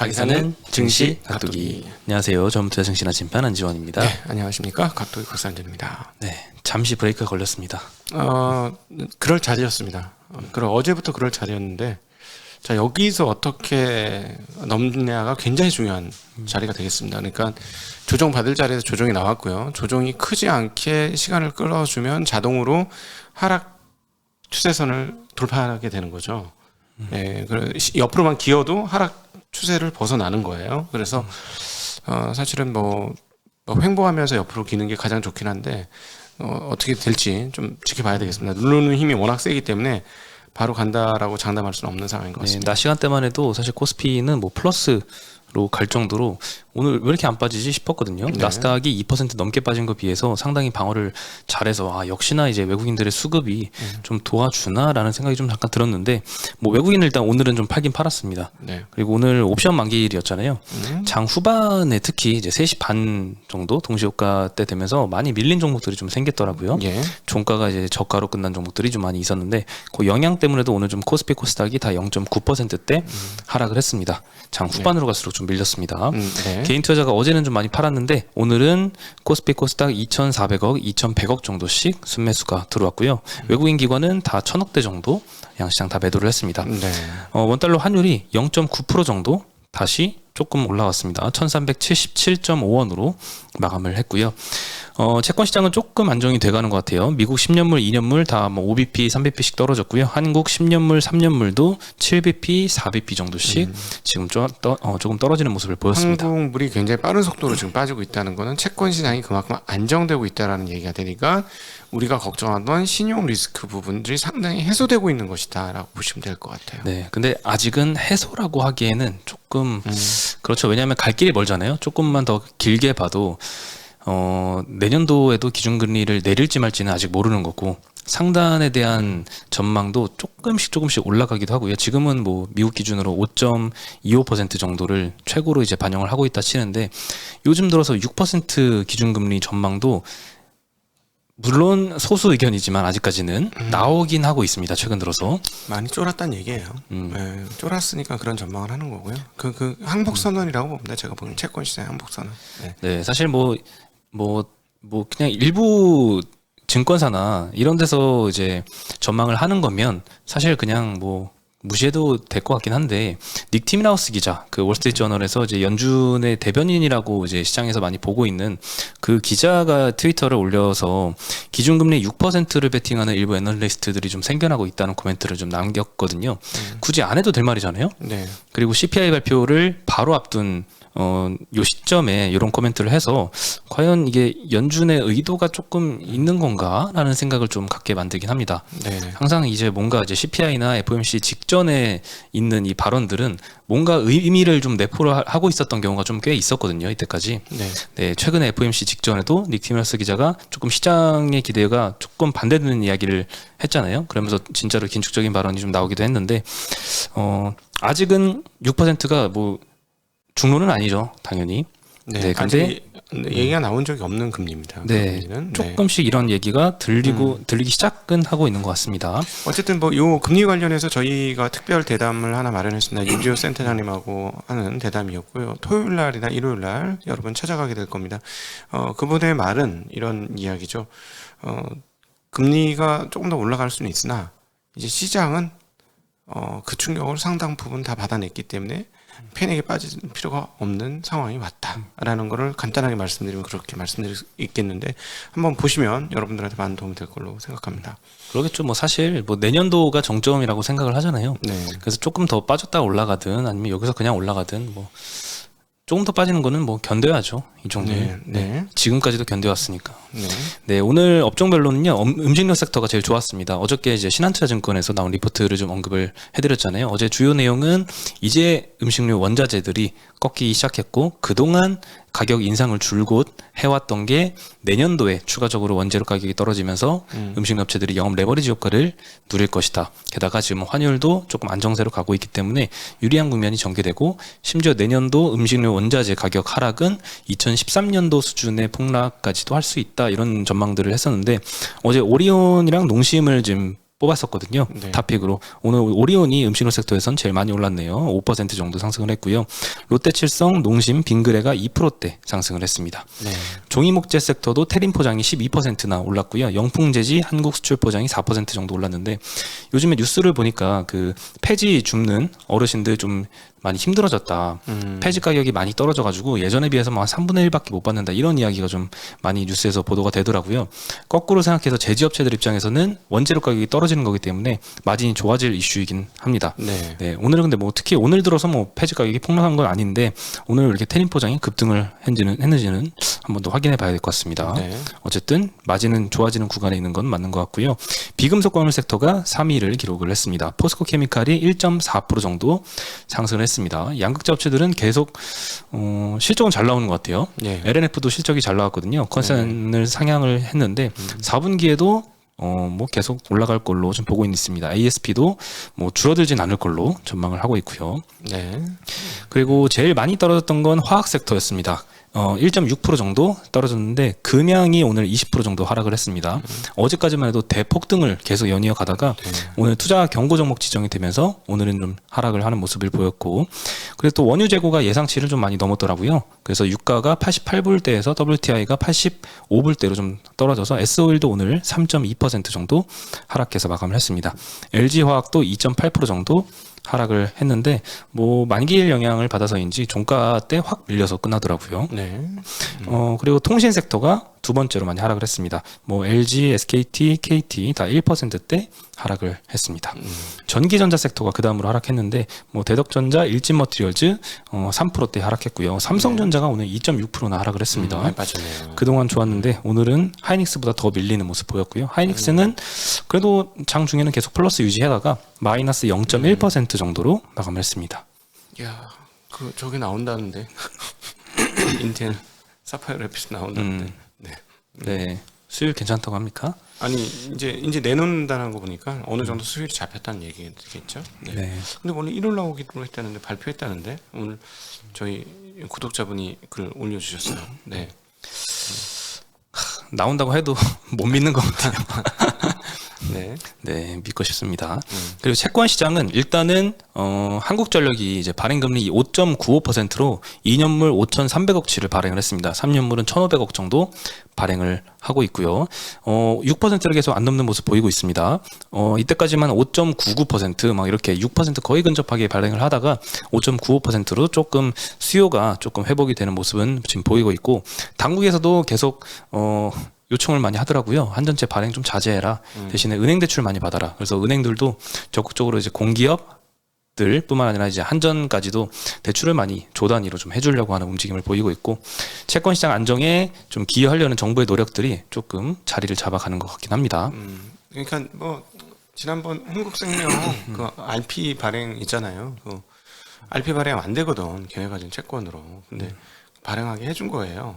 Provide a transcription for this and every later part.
가기사는 증시 각도기. 안녕하세요. 전부터 증시나 진판 안지원입니다. 네, 안녕하십니까. 각도기 박사님입니다. 네, 잠시 브레이크가 걸렸습니다. 그럴 자리였습니다. 어제부터 그럴 자리였는데, 자, 여기서 어떻게 넘느냐가 굉장히 중요한 자리가 되겠습니다. 그러니까 조정받을 자리에서 조정이 나왔고요. 조정이 크지 않게 시간을 끌어주면 자동으로 하락 추세선을 돌파하게 되는 거죠. 네, 옆으로만 기어도 하락 추세를 벗어나는 거예요. 그래서 사실은 뭐 횡보하면서 옆으로 기는 게 가장 좋긴 한데 어떻게 될지 좀 지켜봐야 되겠습니다. 누르는 힘이 워낙 세기 때문에 바로 간다라고 장담할 수는 없는 상황인 것 같습니다. 낮 시간대만 해도 사실 코스피는 뭐 플러스로 갈 정도로 오늘 왜 이렇게 안 빠지지 싶었거든요. 네. 나스닥이 2% 넘게 빠진 것 비해서 상당히 방어를 잘해서 역시나 이제 외국인들의 수급이 좀 도와주나라는 생각이 좀 잠깐 들었는데, 뭐 외국인을 일단 오늘은 좀 팔긴 팔았습니다. 네. 그리고 오늘 옵션 만기일이었잖아요. 장 후반에 특히 이제 3시 반 정도 동시효과 때 되면서 많이 밀린 종목들이 좀 생겼더라고요. 예. 종가가 이제 저가로 끝난 종목들이 좀 많이 있었는데 그 영향 때문에도 오늘 좀 코스피 코스닥이 다 0.9%대 하락을 했습니다. 장 후반으로 갈수록 좀 밀렸습니다. 네. 개인 투자자가 어제는 좀 많이 팔았는데 오늘은 코스피 코스닥 2,400억, 2,100억 정도씩 순매수가 들어왔고요. 외국인 기관은 다 1,000억대 정도 양시장 다 매도를 했습니다. 네. 원달러 환율이 0.9% 정도 다시 조금 올라왔습니다. 1377.5원으로 마감을 했고요. 채권 시장은 조금 안정이 돼가는 것 같아요. 미국 10년물, 2년물 다 뭐 5bp, 3bp씩 떨어졌고요. 한국 10년물, 3년물도 7bp, 4bp 정도씩 지금 조금 떨어지는 모습을 보였습니다. 한국물이 굉장히 빠른 속도로 지금 빠지고 있다는 것은 채권 시장이 그만큼 안정되고 있다는 얘기가 되니까 우리가 걱정하던 신용 리스크 부분들이 상당히 해소되고 있는 것이다라고 보시면 될 것 같아요. 네, 근데 아직은 해소라고 하기에는 조금 그렇죠. 왜냐하면 갈 길이 멀잖아요. 조금만 더 길게 봐도 내년도에도 기준금리를 내릴지 말지는 아직 모르는 거고, 상단에 대한 전망도 조금씩 올라가기도 하고요. 지금은 뭐 미국 기준으로 5.25% 정도를 최고로 이제 반영을 하고 있다 치는데, 요즘 들어서 6% 기준금리 전망도 물론 소수 의견이지만 아직까지는 나오긴 하고 있습니다. 최근 들어서 많이 쫄았다는 얘기예요. 네, 쫄았으니까 그런 전망을 하는 거고요. 그 항복선언이라고 봅니다. 제가 보기엔 채권 시장 항복선언. 네. 네, 사실 뭐 그냥 일부 증권사나 이런 데서 이제 전망을 하는 거면 사실 그냥 뭐 무시해도 될 것 같긴 한데, 닉 티민하우스 기자, 그 월스트리트 저널에서 이제 연준의 대변인이라고 이제 시장에서 많이 보고 있는 그 기자가 트위터를 올려서 기준금리 6%를 베팅하는 일부 애널리스트들이 좀 생겨나고 있다는 코멘트를 좀 남겼거든요. 굳이 안 해도 될 말이잖아요. 네. 그리고 CPI 발표를 바로 앞둔 요 시점에 이런 코멘트를 해서 과연 이게 연준의 의도가 조금 있는 건가라는 생각을 좀 갖게 만들긴 합니다. 네. 항상 이제 뭔가 이제 CPI나 FOMC 직전에 있는 이 발언들은 뭔가 의미를 좀 내포를 하고 있었던 경우가 좀 꽤 있었거든요. 이때까지. 네, 최근에 FOMC 직전에도 닉 티머스 기자가 조금 시장의 기대가 조금 반대되는 이야기를 했잖아요. 그러면서 진짜로 긴축적인 발언이 좀 나오기도 했는데, 아직은 6%가 뭐 중로는 아니죠, 당연히. 네, 근데 얘기가 나온 적이 없는 금리입니다. 네, 금리는. 조금씩 이런 얘기가 들리기 시작은 하고 있는 것 같습니다. 어쨌든 뭐 요 금리 관련해서 저희가 특별 대담을 하나 마련했습니다. 윤지호 센터장님하고 하는 대담이었고요. 토요일 날이나 일요일 날 여러분 찾아가게 될 겁니다. 그분의 말은 이런 이야기죠. 금리가 조금 더 올라갈 수는 있으나 이제 시장은 그 충격을 상당 부분 다 받아냈기 때문에 패닉에 빠질 필요가 없는 상황이 왔다라는 거를 간단하게 말씀드리면 그렇게 말씀드릴 수 있겠는데, 한번 보시면 여러분들한테 많은 도움이 될 걸로 생각합니다. 그러겠죠. 뭐 사실 뭐 내년도가 정점이라고 생각을 하잖아요. 네. 그래서 조금 더 빠졌다가 올라가든 아니면 여기서 그냥 올라가든 뭐 조금 더 빠지는 거는 뭐 견뎌야죠. 이 정도는. 네. 지금까지도 견뎌왔으니까. 네. 네, 오늘 업종별로는요, 음식료 섹터가 제일 좋았습니다. 어저께 이제 신한투자증권에서 나온 리포트를 좀 언급을 해드렸잖아요. 어제 주요 내용은 이제 음식료 원자재들이 꺾이기 시작했고, 그동안 가격 인상을 줄곧 해왔던 게 내년도에 추가적으로 원재료 가격이 떨어지면서 음식료 업체들이 영업 레버리지 효과를 누릴 것이다. 게다가 지금 환율도 조금 안정세로 가고 있기 때문에 유리한 국면이 전개되고, 심지어 내년도 음식료 원자재 가격 하락은 2013년도 수준의 폭락까지도 할 수 있다, 이런 전망들을 했었는데, 어제 오리온이랑 농심을 지금 뽑았었거든요. 네. 탑픽으로. 오늘 오리온이 음식료 섹터에선 제일 많이 올랐네요. 5% 정도 상승을 했고요. 롯데칠성, 농심, 빙그레가 2%대 상승을 했습니다. 네. 종이목재 섹터도 테린 포장이 12%나 올랐고요. 영풍재지, 한국 수출 포장이 4% 정도 올랐는데 요즘에 뉴스를 보니까 그 폐지 줍는 어르신들 좀 많이 힘들어졌다. 폐지 가격이 많이 떨어져가지고 예전에 비해서 뭐 한 3분의 1밖에 못 받는다. 이런 이야기가 좀 많이 뉴스에서 보도가 되더라고요. 거꾸로 생각해서 제지업체들 입장에서는 원재료 가격이 떨어지는 거기 때문에 마진이 좋아질 이슈이긴 합니다. 네. 네, 오늘은 근데 뭐 특히 오늘 들어서 뭐 폐지 가격이 폭락한 건 아닌데 오늘 이렇게 테린 포장이 급등을 했는지는 한번 더 확인해 봐야 될 것 같습니다. 네. 어쨌든 마진은 좋아지는 구간에 있는 건 맞는 것 같고요. 비금속 광물 섹터가 3위를 기록을 했습니다. 포스코 케미칼이 1.4% 정도 상승을 했습니다. 양극재 업체들은 계속 실적은 잘 나오는 것 같아요. 네. LNF도 실적이 잘 나왔거든요. 컨센을 상향을 했는데 4분기에도 뭐 계속 올라갈 걸로 좀 보고 있습니다. ASP도 뭐 줄어들진 않을 걸로 전망을 하고 있고요. 네. 그리고 제일 많이 떨어졌던 건 화학 섹터였습니다. 1.6% 정도 떨어졌는데 금양이 오늘 20% 정도 하락을 했습니다. 어제까지만 해도 대폭등을 계속 연이어 가다가 오늘 투자 경고 종목 지정이 되면서 오늘은 좀 하락을 하는 모습을 보였고 그리고 또 원유 재고가 예상치를 좀 많이 넘었더라고요. 그래서 유가가 88불대에서 WTI가 85불대로 좀 떨어져서 S-오일도 오늘 3.2% 정도 하락해서 마감을 했습니다. LG화학도 2.8% 정도 하락을 했는데 뭐 만기일 영향을 받아서인지 종가 때 확 밀려서 끝나더라고요. 네. 그리고 통신 섹터가 두 번째로 많이 하락을 했습니다. 뭐 LG, SKT, KT 다 1%대 하락을 했습니다. 전기전자 섹터가 그 다음으로 하락했는데 뭐 대덕전자, 일진머티리얼즈 3%대 하락했고요. 삼성전자가 오늘 2.6%나 하락을 했습니다. 많이 빠졌네요. 그동안 좋았는데 오늘은 하이닉스보다 더 밀리는 모습 보였고요. 하이닉스는 그래도 장 중에는 계속 플러스 유지하다가 마이너스 0.1% 정도로 마감을 했습니다. 야, 그 저게 나온다는데 인텔 사파이어 래피드 나온다는데. 네. 네, 수율 괜찮다고 합니까? 아니 이제 내놓는다는 거 보니까 어느 정도 수율이 잡혔다는 얘기겠죠. 네. 네. 근데 오늘 1월 나오기로 했다는데 발표했다는데 오늘 저희 구독자분이 글 올려주셨어요. 네. 나온다고 해도 못 믿는 것 같아요. 네. 네, 믿고 싶습니다. 그리고 채권 시장은 일단은 한국전력이 이제 발행금리 5.95%로 2년물 5,300억치를 발행을 했습니다. 3년물은 1,500억 정도 발행을 하고 있고요. 6%를 계속 안 넘는 모습 보이고 있습니다. 이때까지만 5.99% 이렇게 6% 거의 근접하게 발행을 하다가 5.95%로 조금 수요가 조금 회복이 되는 모습은 지금 보이고 있고 당국에서도 계속 요청을 많이 하더라고요. 한전채 발행 좀 자제해라. 대신에 은행 대출 많이 받아라. 그래서 은행들도 적극적으로 이제 공기업들 뿐만 아니라 이제 한전까지도 대출을 많이 조 단위로 좀 해주려고 하는 움직임을 보이고 있고 채권 시장 안정에 좀 기여하려는 정부의 노력들이 조금 자리를 잡아가는 것 같긴 합니다. 그러니까 뭐 지난번 한국생명 그 RP 발행 있잖아요. 그 RP 발행 안 되거든 계획가진 채권으로. 근데 발행하게 해준 거예요.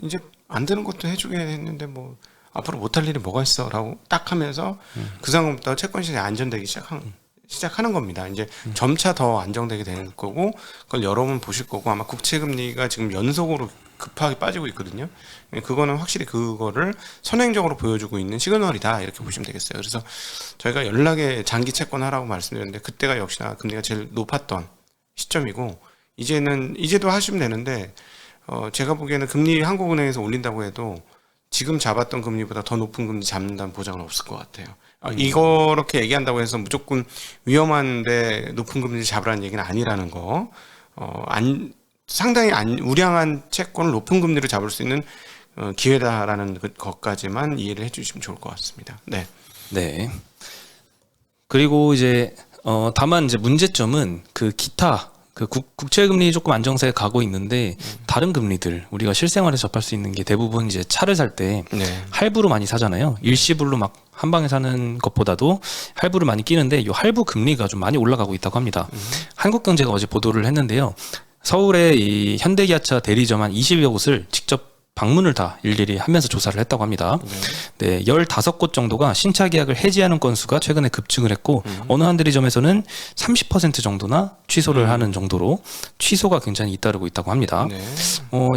이제 안 되는 것도 해주게 했는데 뭐 앞으로 못할 일이 뭐가 있어라고 딱 하면서 그 상황부터 채권 시장이 안정되기 시작하는 겁니다. 이제 점차 더 안정되게 될 거고 그걸 여러분 보실 거고 아마 국채 금리가 지금 연속으로 급하게 빠지고 있거든요. 그거는 확실히 그거를 선행적으로 보여주고 있는 시그널이다 이렇게 보시면 되겠어요. 그래서 저희가 연락에 장기 채권 하라고 말씀드렸는데 그때가 역시나 금리가 제일 높았던 시점이고 이제도 하시면 되는데 제가 보기에는 금리 한국은행에서 올린다고 해도 지금 잡았던 금리보다 더 높은 금리 잡는다는 보장은 없을 것 같아요. 이렇게 얘기한다고 해서 무조건 위험한데 높은 금리 잡으라는 얘기는 아니라는 거. 상당히 우량한 채권을 높은 금리로 잡을 수 있는 기회다라는 것까지만 이해를 해주시면 좋을 것 같습니다. 네. 네. 그리고 이제 다만 이제 문제점은 그 기타 그 국채 금리 조금 안정세에 가고 있는데 다른 금리들 우리가 실생활에서 접할 수 있는 게 대부분 이제 차를 살 때 네. 할부로 많이 사잖아요. 일시불로 막 한 방에 사는 것보다도 할부를 많이 끼는데 이 할부 금리가 좀 많이 올라가고 있다고 합니다. 한국경제가 어제 보도를 했는데요. 서울의 이 현대기아차 대리점 한 20여 곳을 직접 방문을 다 일일이 하면서 조사를 했다고 합니다. 네, 15곳 정도가 신차 계약을 해지하는 건수가 최근에 급증을 했고 어느 한 대리점에서는 30% 정도나 취소를 하는 정도로 취소가 굉장히 잇따르고 있다고 합니다. 네.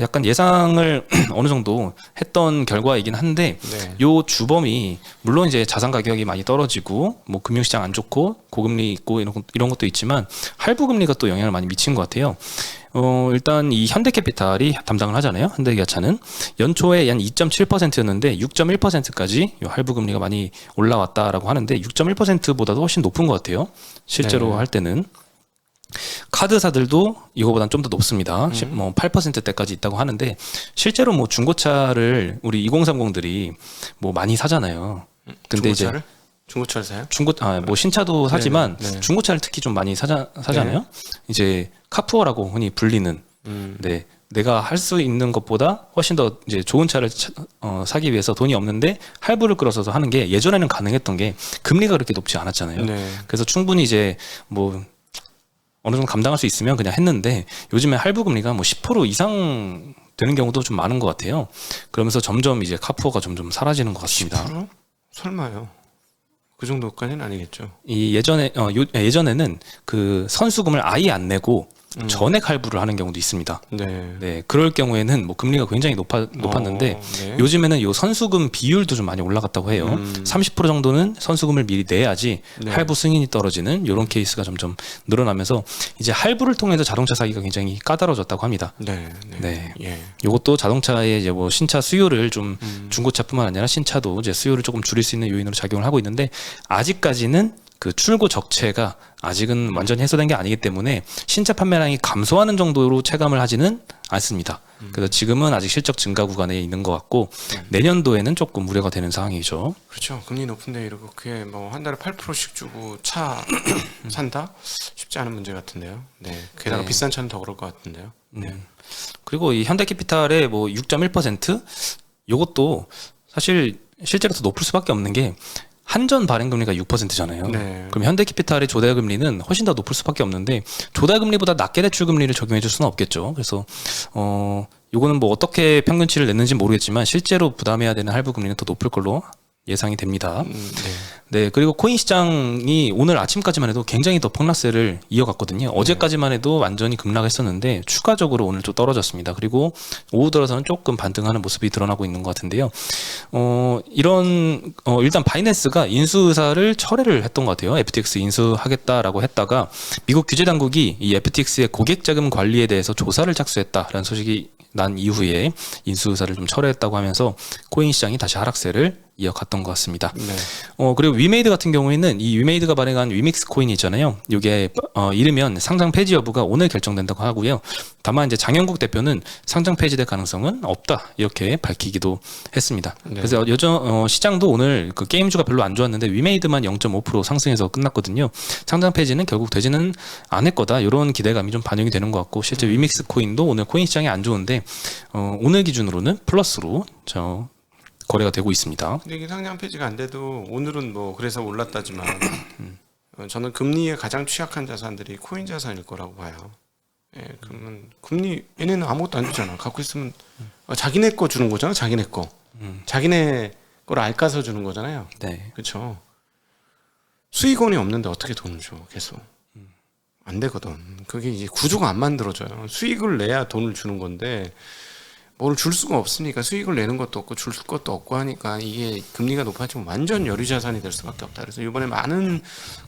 약간 예상을 어느 정도 했던 결과이긴 한데 네. 요 주범이 물론 이제 자산 가격이 많이 떨어지고 뭐 금융시장 안 좋고 고금리 있고 이런 것도 있지만 할부 금리가 또 영향을 많이 미친 것 같아요. 일단 이 현대캐피탈이 담당을 하잖아요. 현대기아차는 연초에 한 2.7%였는데 6.1%까지 할부 금리가 많이 올라왔다라고 하는데 6.1%보다도 훨씬 높은 것 같아요. 실제로 네. 할 때는. 카드사들도 이거보다는 좀 더 높습니다. 뭐 8%대까지 있다고 하는데 실제로 뭐 중고차를 우리 2030들이 뭐 많이 사잖아요. 근데 중고차를? 중고차를 사요? 뭐 신차도 사지만 네. 사진을 특히 좀 많이 사잖아요. 이제 카푸어라고 흔히 불리는 네. 내가 할 수 있는 것보다 훨씬 더 이제 좋은 차를 사기 위해서 돈이 없는데 할부를 끌어서 하는 게 예전에는 가능했던 게 금리가 그렇게 높지 않았잖아요. 네. 그래서 충분히 이제 뭐 어느 정도 감당할 수 있으면 그냥 했는데 요즘에 할부 금리가 뭐 10% 이상 되는 경우도 좀 많은 것 같아요. 그러면서 점점 이제 카푸어가 점점 사라지는 것 같습니다. 10%? 설마요. 그 정도까지는 아니겠죠. 이 예전에는 그 선수금을 아예 안 내고 전액 할부를 하는 경우도 있습니다. 네. 네, 그럴 경우에는 뭐 금리가 굉장히 높았는데 네. 요즘에는 요 선수금 비율도 좀 많이 올라갔다고 해요. 30% 정도는 선수금을 미리 내야지 네. 할부 승인이 떨어지는 이런 케이스가 점점 늘어나면서 이제 할부를 통해서 자동차 사기가 굉장히 까다로워졌다고 합니다. 네. 네. 예. 요것도 자동차의 이제 뭐 신차 수요를 좀 중고차뿐만 아니라 신차도 이제 수요를 조금 줄일 수 있는 요인으로 작용을 하고 있는데 아직까지는 그 출고 적체가 아직은 완전히 해소된 게 아니기 때문에 신차 판매량이 감소하는 정도로 체감을 하지는 않습니다. 그래서 지금은 아직 실적 증가 구간에 있는 것 같고 내년도에는 조금 우려가 되는 상황이죠. 그렇죠. 금리 높은데 이러고 그게 뭐 한 달에 8%씩 주고 차 산다? 쉽지 않은 문제 같은데요. 네. 게다가 네. 비싼 차는 더 그럴 것 같은데요. 네. 그리고 이 현대캐피탈의 뭐 6.1% 요것도 사실 실제로 더 높을 수밖에 없는 게 한전 발행 금리가 6%잖아요. 네. 그럼 현대캐피탈의 조달 금리는 훨씬 더 높을 수밖에 없는데 조달 금리보다 낮게 대출 금리를 적용해 줄 수는 없겠죠. 그래서 요거는 뭐 어떻게 평균치를 냈는지 모르겠지만 실제로 부담해야 되는 할부 금리는 더 높을 걸로 예상이 됩니다. 네. 네, 그리고 코인 시장이 오늘 아침까지만 해도 굉장히 더 폭락세를 이어갔거든요. 어제까지만 해도 완전히 급락했었는데 추가적으로 오늘 좀 떨어졌습니다. 그리고 오후 들어서는 조금 반등하는 모습이 드러나고 있는 것 같은데요. 일단 바이낸스가 인수 의사를 철회를 했던 것 같아요. FTX 인수하겠다라고 했다가 미국 규제 당국이 이 FTX의 고객 자금 관리에 대해서 조사를 착수했다라는 소식이 난 이후에 인수 의사를 좀 철회했다고 하면서 코인 시장이 다시 하락세를 이어갔던 것 같습니다. 네. 그리고 위메이드 같은 경우에는 이 위메이드가 발행한 위믹스 코인이 있잖아요. 이게 이르면 상장 폐지 여부가 오늘 결정된다고 하고요. 다만 이제 장영국 대표는 상장 폐지될 가능성은 없다 이렇게 밝히기도 했습니다. 네. 그래서 시장도 오늘 그 게임주가 별로 안 좋았는데 위메이드만 0.5% 상승해서 끝났거든요. 상장 폐지는 결국 되지는 않을 거다 이런 기대감이 좀 반영이 되는 것 같고 실제 위믹스 코인도 오늘 코인 시장이 안 좋은데 오늘 기준으로는 플러스로 거래가 되고 있습니다. 근데 이게 상장 폐지가 안 돼도 오늘은 뭐 그래서 올랐다지만 저는 금리에 가장 취약한 자산들이 코인 자산일 거라고 봐요. 예, 그러면 금리 얘네는 아무것도 안 주잖아. 갖고 있으면 자기네 거 주는 거잖아. 자기네 거. 자기네 걸 알까서 주는 거잖아요. 네. 그렇죠. 수익원이 없는데 어떻게 돈을 줘? 계속 안 되거든. 그게 이제 구조가 안 만들어져요. 수익을 내야 돈을 주는 건데 뭘 줄 수가 없으니까 수익을 내는 것도 없고 줄 것도 없고 하니까 이게 금리가 높아지면 완전 여류 자산이 될 수밖에 없다. 그래서 이번에 많은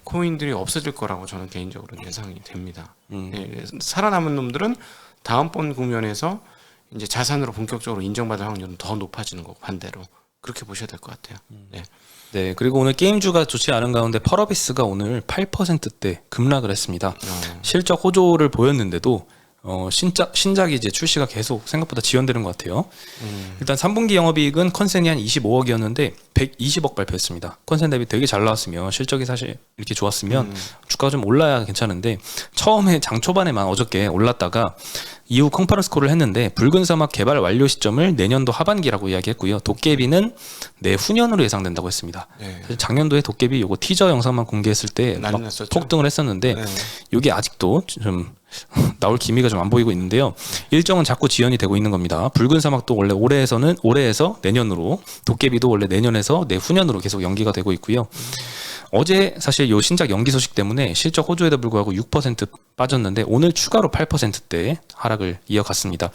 코인들이 없어질 거라고 저는 개인적으로 예상이 됩니다. 예, 살아남은 놈들은 다음번 국면에서 이제 자산으로 본격적으로 인정받을 확률은 더 높아지는 거고 반대로 그렇게 보셔야 될 것 같아요. 네. 네, 그리고 오늘 게임주가 좋지 않은 가운데 펄어비스가 오늘 8%대 급락을 했습니다. 실적 호조를 보였는데도 신작이 이제 출시가 계속 생각보다 지연되는 것 같아요. 일단 3분기 영업이익은 컨센이 한 25억이었는데 120억 발표했습니다. 컨센 대비 되게 잘 나왔으면 실적이 사실 이렇게 좋았으면 주가가 좀 올라야 괜찮은데 처음에 장 초반에만 어저께 올랐다가 이후 컨퍼런스 콜을 했는데 붉은 사막 개발 완료 시점을 내년도 하반기라고 이야기했고요. 도깨비는 내후년으로 예상된다고 했습니다. 네. 사실 작년도에 도깨비 요거 티저 영상만 공개했을 때 막 난리 났었죠. 폭등을 했었는데 네. 이게 아직도 좀 나올 기미가 좀 안 보이고 있는데요. 일정은 자꾸 지연이 되고 있는 겁니다. 붉은 사막도 원래 올해에서 내년으로, 도깨비도 원래 내년에서 내후년으로 계속 연기가 되고 있고요. 어제 사실 요 신작 연기 소식 때문에 실적 호조에도 불구하고 6% 빠졌는데 오늘 추가로 8%대 하락을 이어갔습니다.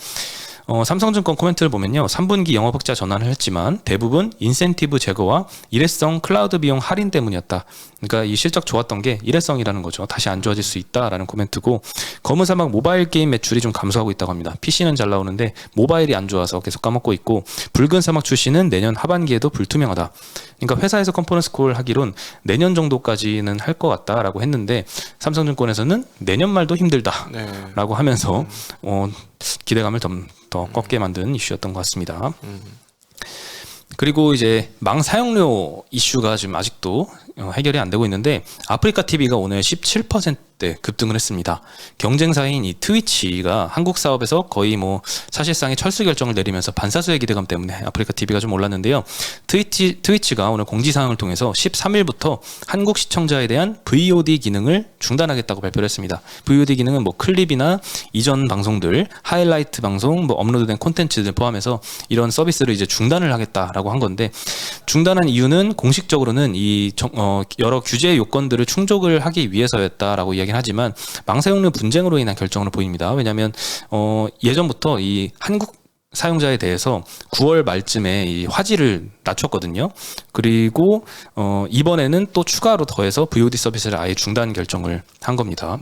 삼성증권 코멘트를 보면요. 3분기 영업 흑자 전환을 했지만 대부분 인센티브 제거와 일회성 클라우드 비용 할인 때문이었다. 그러니까 이 실적 좋았던 게 일회성이라는 거죠. 다시 안 좋아질 수 있다라는 코멘트고, 검은 사막 모바일 게임 매출이 좀 감소하고 있다고 합니다. PC는 잘 나오는데 모바일이 안 좋아서 계속 까먹고 있고, 붉은 사막 출시는 내년 하반기에도 불투명하다. 그러니까 회사에서 컨퍼런스 콜 하기론 내년 정도까지는 할 것 같다라고 했는데 삼성증권에서는 내년 말도 힘들다라고 하면서 기대감을 더 꺾게 만든 이슈였던 것 같습니다. 그리고 이제 망 사용료 이슈가 지금 아직도 해결이 안 되고 있는데, 아프리카 TV가 오늘 17% 급등을 했습니다. 경쟁사인 이 트위치가 한국 사업에서 거의 뭐 사실상의 철수 결정을 내리면서 반사수의 기대감 때문에 아프리카 TV가 좀 올랐는데요. 트위치가 오늘 공지사항을 통해서 13일부터 한국 시청자에 대한 VOD 기능을 중단하겠다고 발표를 했습니다. VOD 기능은 뭐 클립이나 이전 방송들, 하이라이트 방송, 뭐 업로드된 콘텐츠들 포함해서 이런 서비스를 이제 중단을 하겠다라고 한 건데, 중단한 이유는 공식적으로는 이 여러 규제 요건들을 충족을 하기 위해서였다라고 이야기를 하지만 망사용료 분쟁으로 인한 결정으로 보입니다. 왜냐하면 예전부터 이 한국 사용자에 대해서 9월 말쯤에 이 화질을 낮췄거든요. 그리고 이번에는 또 추가로 더해서 VOD 서비스를 아예 중단 결정을 한 겁니다.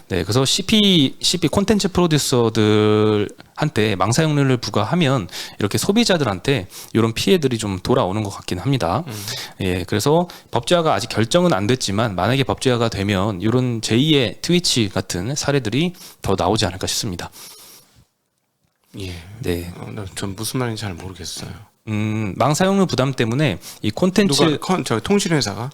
네, 그래서 CP 콘텐츠 프로듀서들한테 망사용료를 부과하면 이렇게 소비자들한테 이런 피해들이 좀 돌아오는 것 같긴 합니다. 예, 그래서 법제화가 아직 결정은 안 됐지만 만약에 법제화가 되면 이런 제2의 트위치 같은 사례들이 더 나오지 않을까 싶습니다. 예. 네. 전 무슨 말인지 잘 모르겠어요. 망 사용료 부담 때문에 이 콘텐츠 저 통신회사가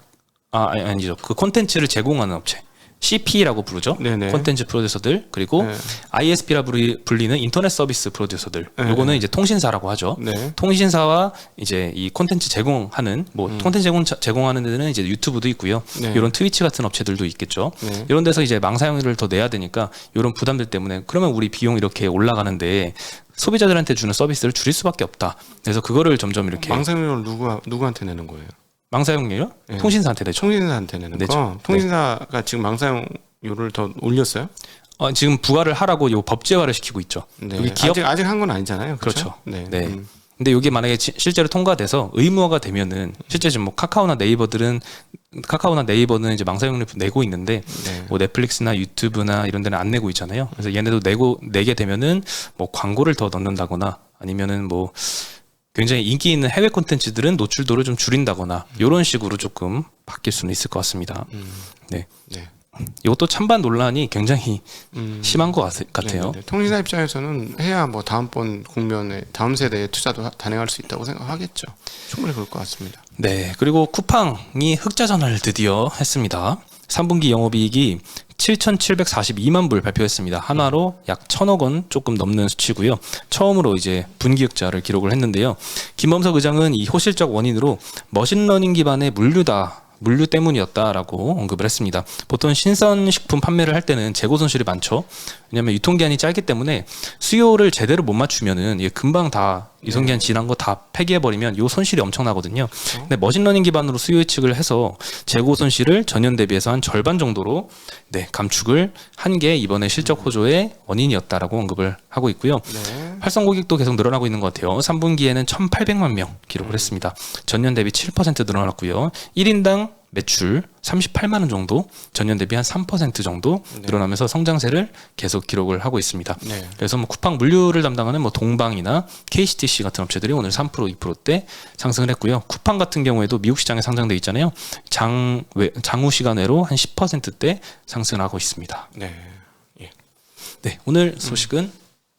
아니죠. 그 콘텐츠를 제공하는 업체. CP라고 부르죠. 네네. 콘텐츠 프로듀서들, 그리고 네. ISP라 불리는 인터넷 서비스 프로듀서들. 네. 요거는 이제 통신사라고 하죠. 네. 통신사와 이제 이 콘텐츠 제공하는 콘텐츠 제공하는 데는 이제 유튜브도 있고요. 네. 이런 트위치 같은 업체들도 있겠죠. 네. 이런 데서 이제 망 사용료를 더 내야 되니까 이런 부담들 때문에 그러면 우리 비용 이렇게 올라가는데 소비자들한테 주는 서비스를 줄일 수밖에 없다. 그래서 그거를 점점 이렇게 망사용료를 누구한테 내는 거예요? 망사용료요? 네. 통신사한테 내죠. 통신사한테 내는 내죠. 거. 통신사가 지금 망사용료를 더 올렸어요? 지금 부과를 하라고 요 법제화를 시키고 있죠. 네. 여기 기업 아직 한 건 아니잖아요. 그렇죠. 네. 네. 근데 이게 만약에 실제로 통과돼서 의무화가 되면은 실제 지금 뭐 카카오나 네이버는 이제 망사용료 내고 있는데 네. 뭐 넷플릭스나 유튜브나 이런 데는 안 내고 있잖아요. 그래서 얘네도 내게 되면은 뭐 광고를 더 넣는다거나 아니면은 뭐 굉장히 인기 있는 해외 콘텐츠들은 노출도를 좀 줄인다거나 이런 식으로 조금 바뀔 수는 있을 것 같습니다. 네. 네. 이것도 찬반 논란이 굉장히 심한 것 같아요. 네네네. 통신사 입장에서는 해야 뭐 다음번 국면에 다음 세대에 투자도 단행할 수 있다고 생각하겠죠. 충분히 그럴 것 같습니다. 네. 그리고 쿠팡이 흑자 전환을 드디어 했습니다. 3분기 영업이익이 7,742만 불 발표했습니다. 한화로 약 1,000억 원 조금 넘는 수치고요. 처음으로 이제 분기 흑자를 기록을 했는데요. 김범석 의장은 이 호실적 원인으로 머신러닝 기반의 물류 때문이었다라고 언급을 했습니다. 보통 신선식품 판매를 할 때는 재고 손실이 많죠. 왜냐하면 유통기한이 짧기 때문에 수요를 제대로 못 맞추면은 이게 금방 다 유통기한 지난 거 다 폐기해버리면 이 손실이 엄청나거든요. 근데 머신러닝 기반으로 수요 예측을 해서 재고 손실을 전년 대비해서 한 절반 정도로 감축을 한 게 이번에 실적 호조의 원인이었다라고 언급을 하고 있고요. 네. 활성 고객도 계속 늘어나고 있는 것 같아요. 3분기에는 1,800만 명 기록을 했습니다. 전년 대비 7% 늘어났고요. 1인당 매출 38만 원 정도, 전년 대비 한 3% 정도 늘어나면서 성장세를 계속 기록을 하고 있습니다. 네. 그래서 뭐 쿠팡 물류를 담당하는 뭐 동방이나 KCTC 같은 업체들이 오늘 3% 2%대 상승을 했고요. 쿠팡 같은 경우에도 미국 시장에 상장돼 있잖아요. 장후 시간 외로 한 10%대 상승을 하고 있습니다. 네. 예. 네, 오늘 소식은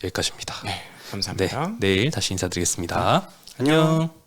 여기까지입니다. 네. 감사합니다. 네, 내일 다시 인사드리겠습니다. 안녕.